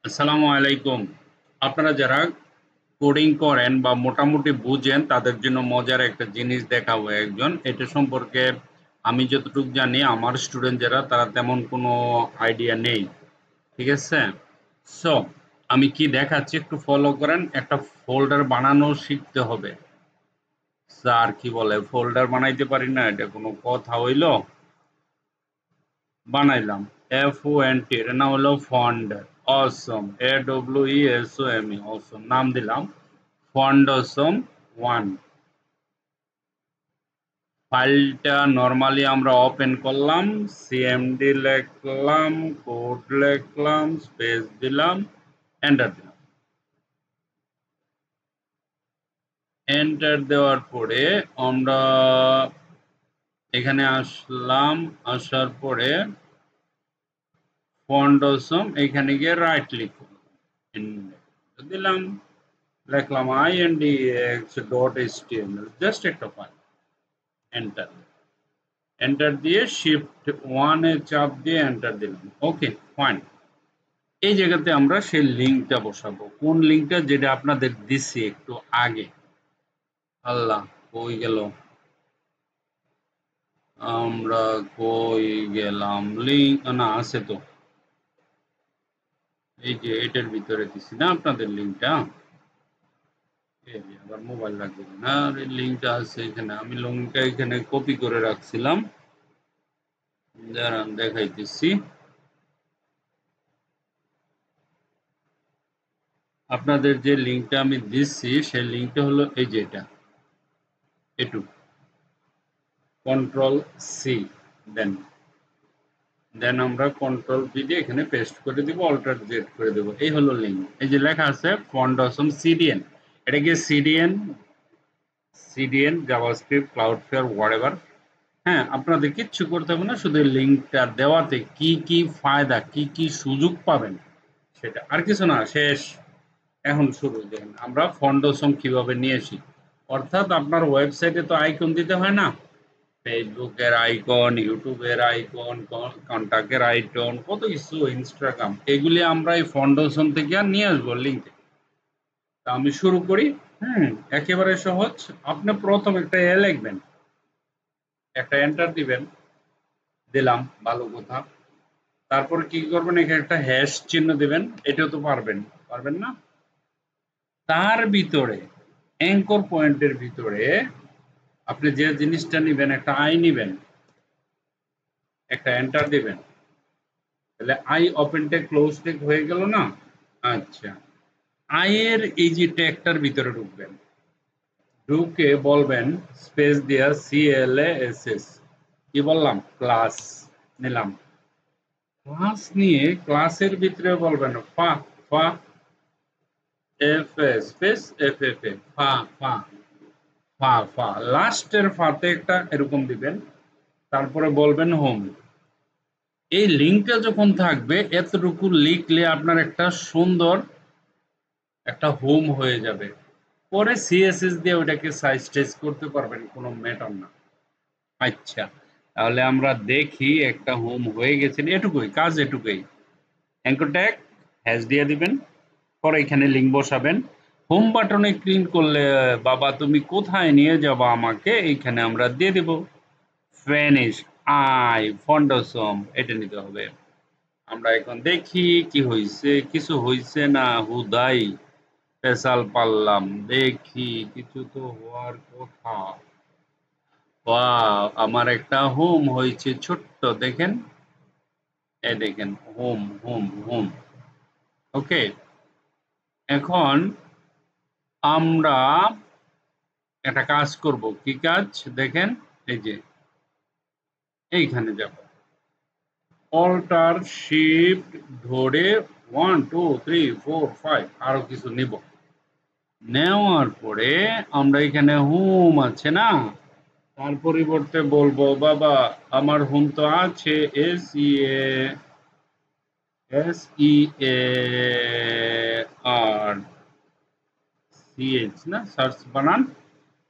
আসসালামু আলাইকুম। আপনারা যারা কোডিং করেন বা মোটামুটি বুঝেন তাদের জন্য মজার একটা জিনিস দেখাবো একজন। এটা সম্পর্কে আমি যতটুকু জানি আমার স্টুডেন্ট যারা তারা তেমন কোনো আইডিয়া নেই। ঠিক আছে? সো আমি কি দেখাচ্ছি একটু ফলো করেন। একটা ফোল্ডার বানানো শিখতে হবে। স্যার কি বলে ফোল্ডার বানাইতে পারি না এটা কোনো কথা হইল? বানাইলাম FONT এর নাম হলো ফন্ড অসম AWESOME অসম নাম দিলাম ফন্ড অসম 1 ফাইলটা নরমালি আমরা ওপেন করলাম সিএমডি লিখলাম কোড লিখলাম স্পেস দিলাম এন্টার দিলাম এন্টার দেওয়ার পরে আমরা এখানে আসলাম আসার পরে ফন্ড অসম এখানে গিয়ে রাইট ক্লিক দিলাম লিখলাম index.html জাস্ট একটা ফাইল এন্টার এন্টার দিয়ে শিফট 1 এ চাপ দিয়ে এন্টার দিলাম ওকে ফাইন এই জায়গাতে আমরা সেই লিংকটা বসাবো কোন লিংকটা যেটা আপনাদের দিছি একটু আগে আল্লাহ কই গেল আমরা কই গেলাম লিংক না আছে তো এই যে এটার ভিতরে দিছি না আপনাদের লিংকটা আবার মোবাইল লাগবে না লিংকটা আছে এখানে আমি লিংকটা এখানে কপি করে রাখছিলাম দাঁড়ান দেখাইতেছি আপনাদের যে লিংকটা আমি দিচ্ছি সেই লিংকটা হলো এই যে এটু কন্ট্রোল সি দেন দেন আমরা কন্ট্রোল ভি দিয়ে এখানে পেস্ট করে দিব অল্টার জেড করে দেব এই হলো লিংক এই যে লেখা আছে ফন্ট অসম সিডিএন এটা কি সিডিএন জাভাস্ক্রিপ্ট ক্লাউডফ্লেয়ার হোয়াটএভার হ্যাঁ আপনাদের কিচ্ছু করতে হবে না শুধু লিংকটা দেওয়াতে কি কি ফায়দা কি কি সুযোগ পাবেন সেটা আর কিছু না শেষ এখন শুরু দেখেন আমরা ফন্ডোসম কিভাবে নিয়ে আসি অর্থাৎ আপনার ওয়েবসাইটে তো আইকন দিতে হয় না ফেসবুকের আইকন ইউটিউবের আইকন কন্টাক্টের আইকন কত কিছু ইনস্টাগ্রাম এগুলি আমরা এই ফন্ডোসম থেকে আর নিয়ে আসবো লিঙ্কে তা আমি শুরু করি একেবারে সহজ আপনি প্রথম একটা লিখবেন একটা এন্টার দিবেন দিলাম ভালো কথা তারপর কি করবেন এখানে একটা হ্যাশ চিহ্ন দিবেন এটাও তো পারবেন পারবেন না তার ভিতরে অ্যাঙ্কর পয়েন্টের ভিতরে আপনি যে জিনিসটা নিবেন একটা আই নিবেন একটা এন্টার দিবেন তাহলে I open tag close tag হয়ে গেল না আচ্ছা আই এর এই যে ট্যাগটার ভিতরে ঢুকবেন ঢুকে বলবেন স্পেস দিয়া CLASS কি বললাম ক্লাস নিলাম ক্লাস নিয়ে ক্লাসের ভিতরে বলবেন ফা ফা এফ স্পেস এফ এফ ফা ফা ফা ফা লাস্টের ফাতে একটা এরকম দিবেন তারপরে বলবেন হোম এই লিঙ্কটা যখন থাকবে এতটুকু লিখলে আপনার একটা সুন্দর একটা হোম হয়ে যাবে পরে সিএসএস দিয়ে ওটাকে সাইজ টাইজ করতে পারবেন কোনো ম্যাটার না আচ্ছা তাহলে আমরা দেখি একটা হোম হয়ে গেছে এটুকুই কাজ এটুকুই অ্যাঙ্কর ট্যাগ হ্যাশ দিয়ে দিবেন পরে এখানে লিঙ্ক বসাবেন হোম বাটনে ক্লিক করলে বাবা তুমি কোথায় নিয়ে যাবা আমাকে এইখানে আমরা দিয়ে দেব ফিনিশ আই ফন্ডসম এটা নিতে হবে আমরা এখন দেখি কি হইছে কিছু হইছে না হুদাই পেশাল পারলাম দেখি কিছু তো হওয়ার কথা ওয়াও আমার একটা হোম হয়েছে ছোট্ট দেখেন এই দেখেন হোম হোম হোম ওকে এখন আমরা একটা কাজ করব কি কাজ দেখেন এই যে এইখানে যাব অল্টার শিফট ধরে 1 2 3 4 5 আরো কিছু নিব নেওয়ার পরে আমরা এখানে হোম আছে না তার পরিবর্তে বলবো বাবা আমার হোম তো আছে SEARCH না সার্চ বানান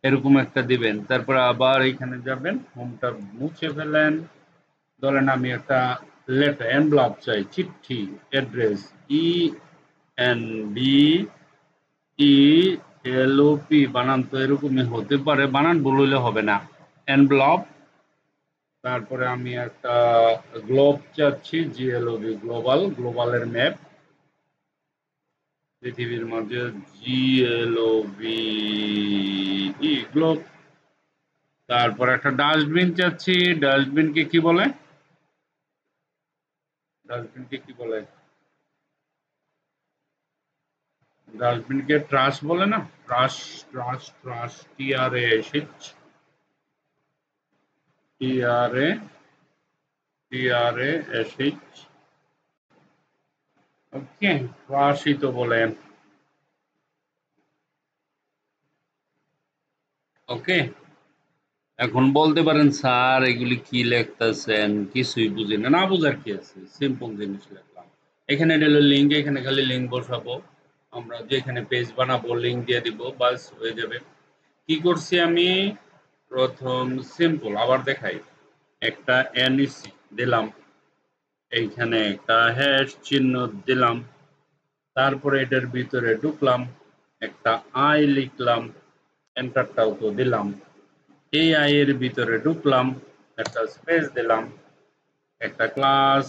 এরকম একটা দিবেন তারপরে আবার এখানে যাবেন হোমটা মুছে ফেলেন ধরেন আমি একটা লেটার এনভেলপ চাই চিঠি অ্যাড্রেস এন বি ই এল ও পি, বানান তো এরকমই হতে পারে, বানান ভুল হইলে হবে না। এনভেলপ, তারপরে আমি একটা গ্লোব চাচ্ছি, জিএলওবি, গ্লোবাল, গ্লোবালের ম্যাপ পৃথিবীর মাঝে, জিএলওবি গ্লোব। তারপর একটা ডাস্টবিন চাচ্ছি, ডাস্টবিনকে কি বলে? ডাস্টবিনকে কি বলে? ডাস্টবিনকে ট্রাশ বলে না? Trash, trash, trash, TRASH, TRASH, ওকে, ট্রাশই তো বলে। ওকে, এখন বলতে পারেন স্যার এগুলি কি লিখতেছেন, কিছুই বুঝি না। না বুঝার কি আছে, সিম্পল জিনিস লিখলাম। এখানে হলো লিঙ্ক, এখানে খালি লিঙ্ক বসাবো, আমরা যেখানে পেজ বানাবো লিঙ্ক দিয়ে দিব, বাস হয়ে যাবে। কি করছি আমি? প্রথম সিম্পল, আবার দেখাই, একটা NEC দিলাম, এইখানে একটা হ্যাশ চিহ্ন দিলাম, তারপরে এটার ভিতরে ঢুকলাম, একটা আই লিখলাম, এন্টারটাও তো দিলাম, এই আই এর ভিতরে ঢুকলাম, একটা স্পেস দিলাম, একটা ক্লাস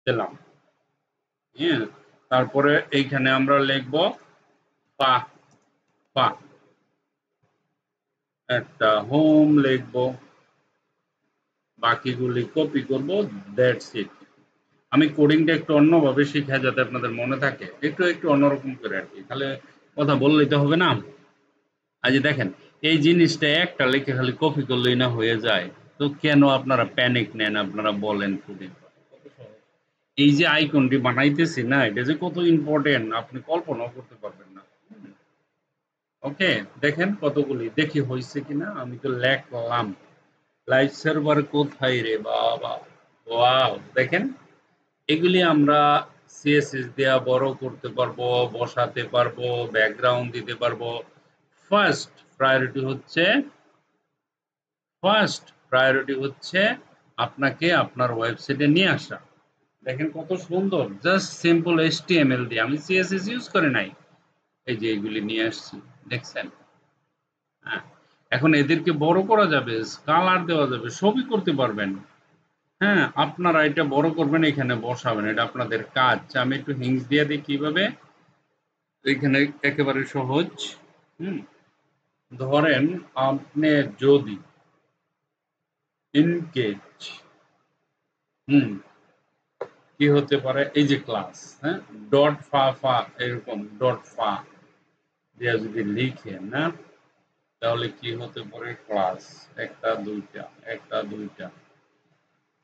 দিলাম, হ্যাঁ, তারপরে এইখানে আমরা লিখব পা, পা, একটা হোম লিখব, বাকিগুলি কপি করব, দ্যাটস ইট। আমি কোডিংটা একটু অন্যভাবে শিখাই যাতে আপনাদের মনে থাকে, একটু একটু অন্যরকম করে আর কি, তাহলে কথা বললেই তো হবে না। আজ দেখেন, এই জিনিসটা একটা লিখে খালি কপি করলেই না হয়ে যায়, তো কেন আপনারা প্যানিক নেন, আপনারা বলেন কোডিং? এই যে আইকনটি বানাইতেছি না, এটা যে কত ইম্পর্টেন্ট আপনি কল্পনাও করতে পারবেন না। ওকে, দেখেন কতগুলি, দেখি হয়েছে কিনা। আমি তো লেখলাম, লাইভ সার্ভার কোথায় রে বাবা, ওয়াও, দেখেন এগুলি আমরা সিএসএস দেয়া বড় করতে পারবো, বসাতে পারবো, ব্যাকগ্রাউন্ড দিতে পারবো। ফার্স্ট প্রায়োরিটি হচ্ছে, ফার্স্ট প্রায়োরিটি হচ্ছে আপনাকে আপনার ওয়েবসাইটে নিয়ে আসা। দেখেন কত সুন্দর, জাস্ট সিম্পল HTML দিয়ে, আমি সিএসএস ইউজ করে নাই, এই যে এগুলি নিয়ে আসছি, দেখছেন? হ্যাঁ, এখন এদেরকে বড় করা যাবে, কালার দেওয়া যাবে, সবই করতে পারবেন। হ্যাঁ, আপনারা এটা বড় করবেন, এখানে বসাবেন, এটা আপনাদের কাজ। আমি একটু হিংস দিয়ে দিই কিভাবে, এখানে একেবারে সহজ। হুম, ধরেন আপনি যদি ইনকেজ, হুম, কি হতে পারে, এই যে ক্লাস, হ্যাঁ, ডট ফা ফা, এরকম ডট ফা দিয়ে যদি লিখেন না, তাহলে কি হতে পারে, ক্লাস একটা দুইটা, একটা দুইটা।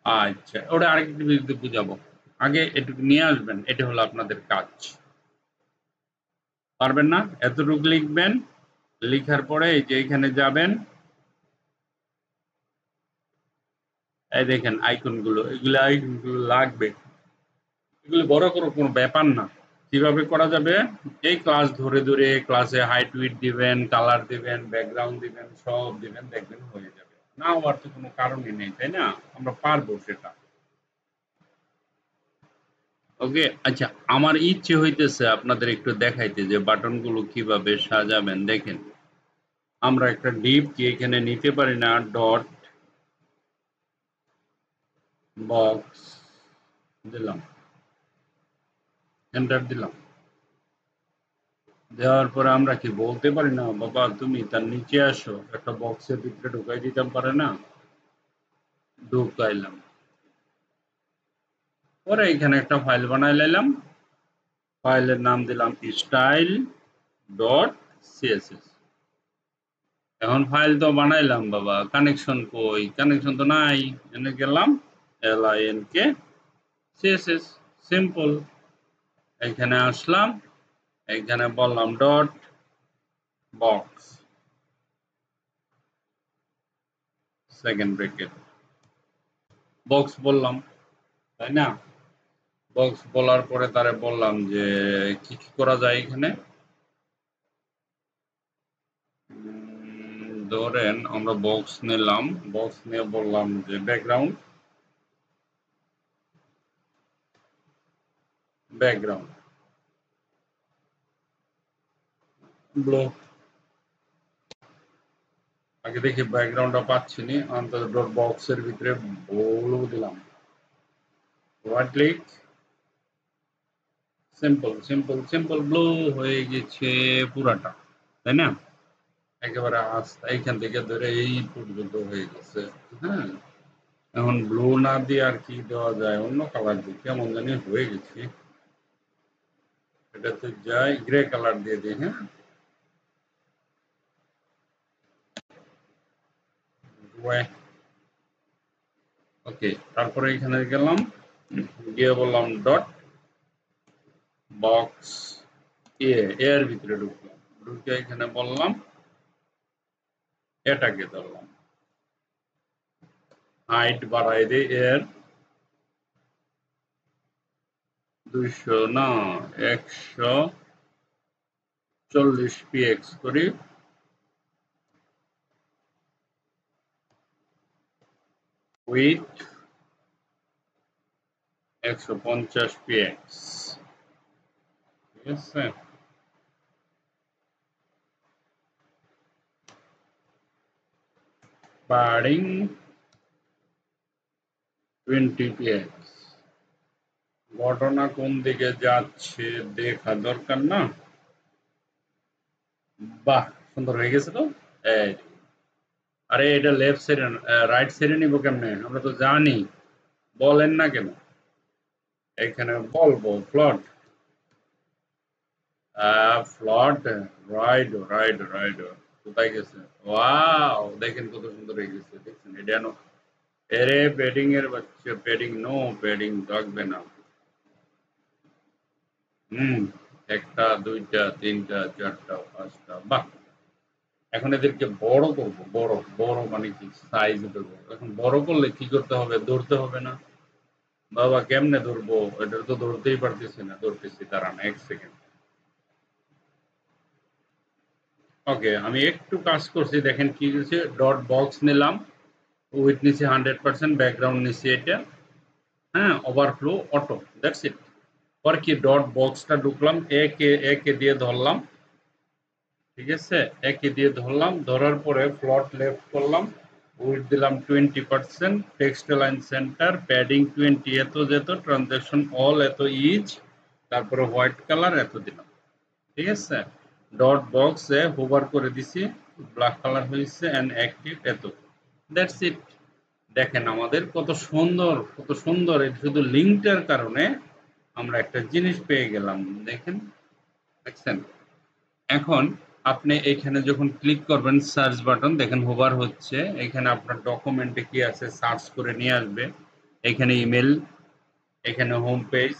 আচ্ছা, ওটা আরেকটু বিরুদ্ধে বুঝাবো, আগে এটুকু নিয়ে আসবেন, এটা হলো আপনাদের কাজ। পারবেন না? এতটুকু লিখবেন, লিখার পরে এই যে এখানে যাবেন, এই দেখেন আইকনগুলো, এগুলো আইকনগুলো লাগবে, এগুলো বড় করে কোনো ব্যাপার না। কিভাবে করা যাবে? এই ক্লাস ধরে ধরে ক্লাসে হাইট উইডথ দিবেন, কালার দিবেন, ব্যাকগ্রাউন্ড দিবেন, সব দিবেন, দেখবেন হয়ে যাবে। না হওয়ার তো কোনো কারণই নেই, তাই না? আমরা পারবো সেটা। ওকে, আচ্ছা, আমার ইচ্ছে হইতেছে আপনাদের একটু দেখাইতে যে বাটনগুলো কিভাবে সাজাবেন। দেখেন, আমরা একটা ডিপ কি এখানে নিতে পারি না, ডট বক্স দিলাম, এন্টার দিলাম, দেওয়ার পরে আমরা কি বলতে পারি না, বাবা তুমি তার নিচে আসো, একটা বক্সের ভিতরে ঢুকাই দিতাম পারে না? ঢুকাইলাম, পরে এখানে একটা ফাইল বানাই লাইলাম, ফাইলের নাম দিলাম স্টাইল ডট সিএসএস। এখন ফাইল তো বানাইলাম বাবা, কানেকশন কই? কানেকশন তো নাই, এনে গেলাম LINK CSS, সিম্পল। এখানে আসলাম, এখানে বললাম dot box, second bracket, box বললাম, তাই না? বক্স বলার পরে তারে বললাম যে কি কি করা যায় এখানে। ধরেন আমরা বক্স নিলাম, বক্স নিয়ে বললাম যে ব্যাকগ্রাউন্ড, ব্যাকগ্রাউন্ড ব্লু। আগে দেখি ব্যাকগ্রাউন্ডটা পাচ্ছি নি, অন্তত ডট বক্সের ভিতরে ব্লু দিলাম। Right click, simple simple simple blue হয়ে গেছে পুরাটা, তাই না? একেবারে আস্তে এইখান থেকে ধরে এই পর্যন্ত হয়ে গেছে। হ্যাঁ, এখন ব্লু না দিয়ে আর কি দেওয়া যায়, অন্য কালার দিয়ে কেমন জানি হয়ে গেছে। এটাতে যাই গ্রে কালার দিয়ে দিই। হ্যাঁ, ওকে, তারপরে এখানে গেলাম, গিয়ে বললাম ডট বক্স এর ভিতরে ঢুকলাম, ঢুকে এখানে বললাম এটাকে ধরলাম, হাইট বাড়াই দিই এর 200 না 140 px করি, উইথ 150 px। ঠিক আছে, বাড়িং 20 px। ঘটনা কোন দিকে যাচ্ছে দেখা দরকার না? বাহ, সুন্দর হয়ে গেছে তো। এই, আরে এটা লেফট সাইডে রাইট সাইডে নিব কেমনে, আমরা তো জানি। বলেন না কেন? এখানে বলবো ফ্লট, ফ্লট, রাইট রাইট রাইট। কোথায় গেছে? ওয়াও, দেখেন কত সুন্দর হয়ে গেছে, দেখছেন? এটা এরে প্যাডিং এর বাচ্চা, প্যাডিং নো প্যাডিং থাকবে না। হুম, একটা দুইটা তিনটা চারটা পাঁচটা, বাহ। এখন এদেরকে বড় করব, বড় বড় মানে কি সাইজ দেবো। এখন বড় করলে কি করতে হবে? ধরতে হবে না? বাবা কেমনে ধরবো? এটা তো ধরতেই পারতেছি না। ধরতেছি, দাঁড়ান 1 সেকেন্ড। ওকে, আমি একটু কাজ করছি, দেখেন কি হয়েছে। ডট বক্স নিলাম, উইথ নিচে 100%, ব্যাকগ্রাউন্ড নিচে এটা। হ্যাঁ, ওভারফ্লো অটো, দ্যাটস ইট। পর কি ডট বক্সটা ঢুকলাম, একে একে দিয়ে ধরলাম। ঠিক আছে, একে দিয়ে ধরলাম, ধরার পরে ফ্লট লেফট করলাম, উইথ দিলাম 20%, টেক্সট লাইন সেন্টার, প্যাডিং 20 এত যেত, ট্রানজ্যাকশন অল এত ইজ, তারপরে হোয়াইট কালার এত দিলাম। ঠিক আছে, ডট বক্সে হোভার করে দিছি, ব্ল্যাক কালার হয়েছে এন্ড অ্যাক্টিভ এত, দ্যাটস ইট। দেখেন আমাদের কত সুন্দর, কত সুন্দর। এটা শুধু লিঙ্কটার কারণে আমরা একটা জিনিস পেয়ে গেলাম, দেখেন, দেখছেন? এখন আপনি এখানে যখন ক্লিক করবেন সার্চ বাটন, দেখেন হোভার হচ্ছে, এখানে আপনার ডকুমেন্টে কি আছে সার্চ করে নিয়ে আসবে। এখানে ইমেল, এখানে হোম পেজ,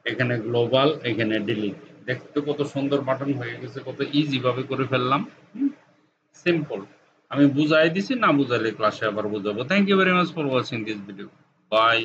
এখানে গ্লোবাল, এখানে ডিলিট। দেখতে কত সুন্দর বাটন হয়ে গেছে, কত ইজি ভাবে করে ফেললাম। সিম্পল। আমি বুঝাই দিছি, না বুঝাইলে ক্লাসে আবার বুঝাবো। Thank you very much for watching this video. By.